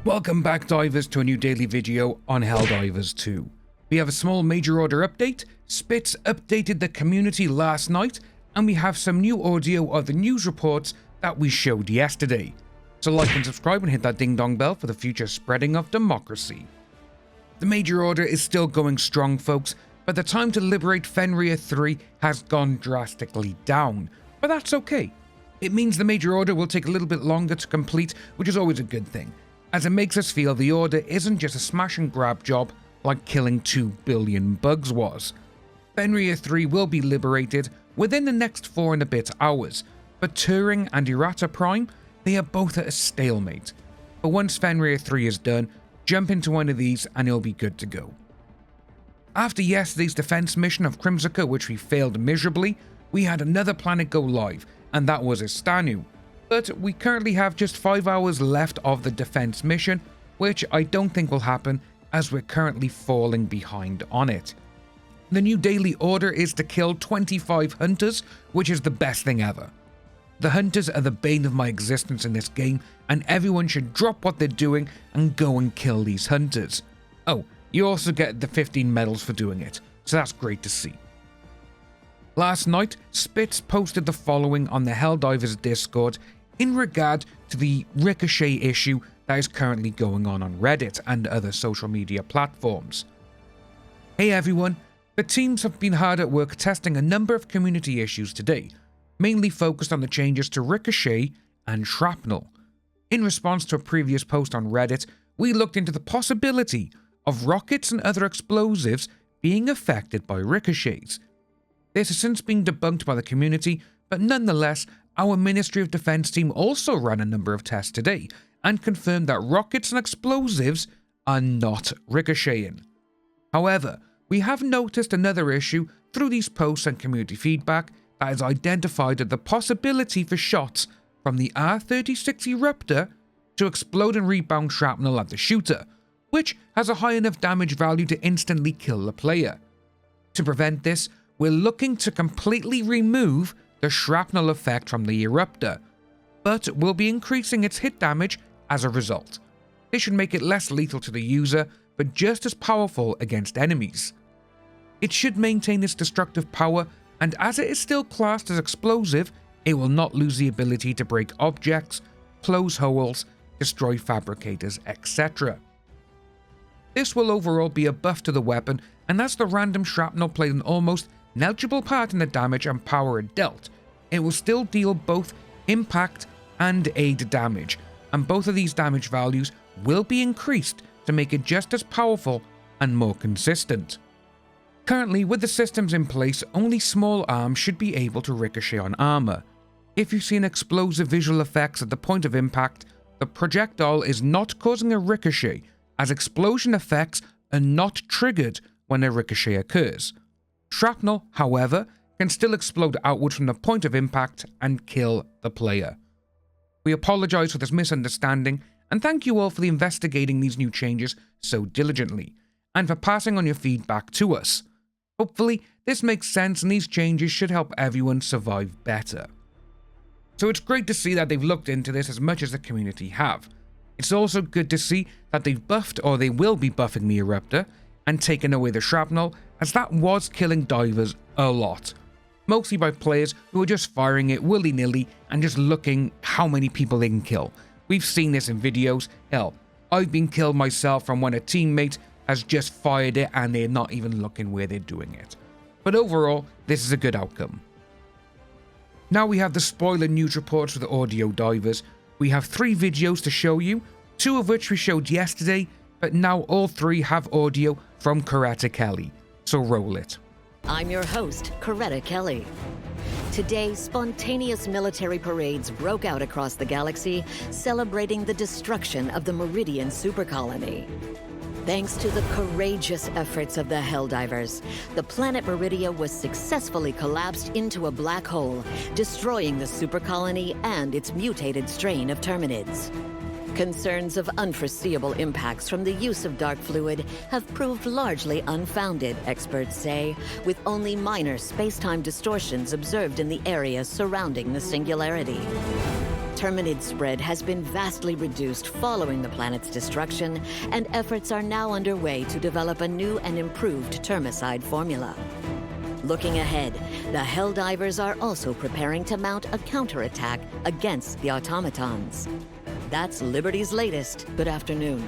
Welcome back, divers, to a new daily video on Helldivers 2. We have a small major order update. Spitz updated the community last night, and we have some new audio of the news reports that we showed yesterday. So like and subscribe and hit that ding dong bell for the future spreading of democracy. The major order is still going strong, folks, but the time to liberate Fenrir 3 has gone drastically down. But that's okay. It means the major order will take a little bit longer to complete, which is always a good thing, as it makes us feel the order isn't just a smash and grab job like killing 2 billion bugs was. Fenrir 3 will be liberated within the next 4 and a bit hours, but Turing and Errata Prime, they are both at a stalemate. But once Fenrir 3 is done, jump into one of these and it'll be good to go. After yesterday's defense mission of Crimsica, which we failed miserably, we had another planet go live, and that was Istanu. But we currently have just 5 hours left of the defense mission, which I don't think will happen as we're currently falling behind on it. The new daily order is to kill 25 hunters, which is the best thing ever. The hunters are the bane of my existence in this game, and everyone should drop what they're doing and go and kill these hunters. Oh, you also get the 15 medals for doing it, so that's great to see. Last night, Spitz posted the following on the Helldivers Discord in regard to the Ricochet issue that is currently going on Reddit and other social media platforms. Hey everyone, the teams have been hard at work testing a number of community issues today, mainly focused on the changes to Ricochet and Shrapnel. In response to a previous post on Reddit, we looked into the possibility of rockets and other explosives being affected by ricochets. This has since been debunked by the community, but nonetheless, our Ministry of Defense team also ran a number of tests today and confirmed that rockets and explosives are not ricocheting. However, we have noticed another issue through these posts and community feedback that has identified the possibility for shots from the R-36 Eruptor to explode and rebound shrapnel at the shooter, which has a high enough damage value to instantly kill the player. To prevent this, we're looking to completely remove the shrapnel effect from the Eruptor, but we'll be increasing its hit damage as a result. This should make it less lethal to the user, but just as powerful against enemies. It should maintain its destructive power, and as it is still classed as explosive, it will not lose the ability to break objects, close holes, destroy fabricators, etc. This will overall be a buff to the weapon, and as the random shrapnel played an almost negligible part in the damage and power it dealt, it will still deal both impact and aid damage, and both of these damage values will be increased to make it just as powerful and more consistent. Currently, with the systems in place, only small arms should be able to ricochet on armor. If you see an explosive visual effects at the point of impact, the projectile is not causing a ricochet, as explosion effects are not triggered when a ricochet occurs. Shrapnel, however, can still explode outward from the point of impact and kill the player. We apologize for this misunderstanding, and thank you all for investigating these new changes so diligently, and for passing on your feedback to us. Hopefully, this makes sense and these changes should help everyone survive better. So it's great to see that they've looked into this as much as the community have. It's also good to see that they've buffed, or they will be buffing, the Eruptor and taken away the shrapnel, as that was killing divers a lot. Mostly by players who are just firing it willy-nilly and just looking how many people they can kill. We've seen this in videos. Hell, I've been killed myself from when a teammate has just fired it and they're not even looking where they're doing it. But overall, this is a good outcome. Now we have the spoiler news reports for the audio divers. We have 3 videos to show you, 2 of which we showed yesterday, but now all 3 have audio from Coretta Kelly. So roll it. I'm your host, Coretta Kelly. Today, spontaneous military parades broke out across the galaxy, celebrating the destruction of the Meridian supercolony. Thanks to the courageous efforts of the Helldivers, the planet Meridia was successfully collapsed into a black hole, destroying the supercolony and its mutated strain of Terminids. Concerns of unforeseeable impacts from the use of dark fluid have proved largely unfounded, experts say, with only minor space-time distortions observed in the areas surrounding the singularity. Terminid spread has been vastly reduced following the planet's destruction, and efforts are now underway to develop a new and improved termicide formula. Looking ahead, the Helldivers are also preparing to mount a counterattack against the automatons. That's Liberty's latest. Good afternoon.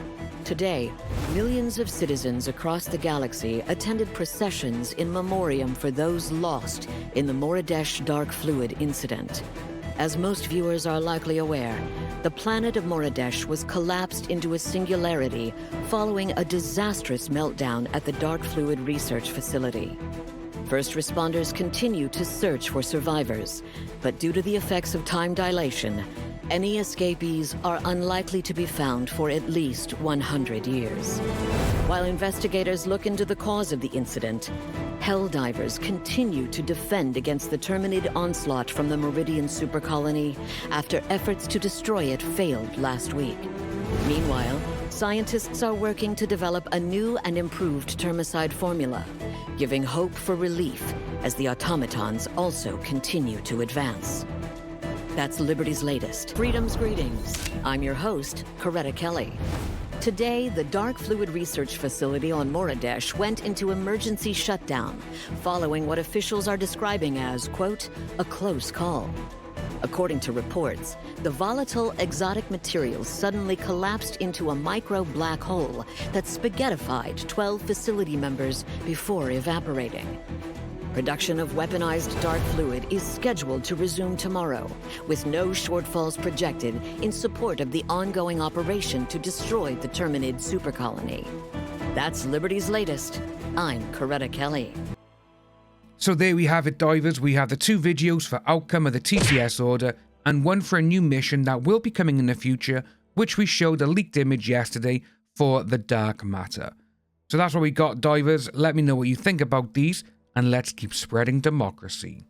Today, millions of citizens across the galaxy attended processions in memoriam for those lost in the Moridesh dark fluid incident. As most viewers are likely aware, the planet of Moridesh was collapsed into a singularity following a disastrous meltdown at the dark fluid research facility. First responders continue to search for survivors, but due to the effects of time dilation, any escapees are unlikely to be found for at least 100 years. While investigators look into the cause of the incident, Helldivers continue to defend against the Terminid onslaught from the Meridian supercolony after efforts to destroy it failed last week. Meanwhile, scientists are working to develop a new and improved termicide formula, giving hope for relief as the automatons also continue to advance. That's Liberty's latest. Freedom's greetings. I'm your host, Coretta Kelly. Today, the Dark Fluid Research Facility on Moridesh went into emergency shutdown, following what officials are describing as, quote, a close call. According to reports, the volatile exotic materials suddenly collapsed into a micro-black hole that spaghettified 12 facility members before evaporating. Production of weaponized dark fluid is scheduled to resume tomorrow, with no shortfalls projected in support of the ongoing operation to destroy the Terminid supercolony. That's Liberty's latest. I'm Coretta Kelly. So there we have it, divers. We have the 2 videos for outcome of the TTS order and one for a new mission that will be coming in the future, which we showed a leaked image yesterday for the dark matter. So that's what we got, divers. Let me know what you think about these, and let's keep spreading democracy.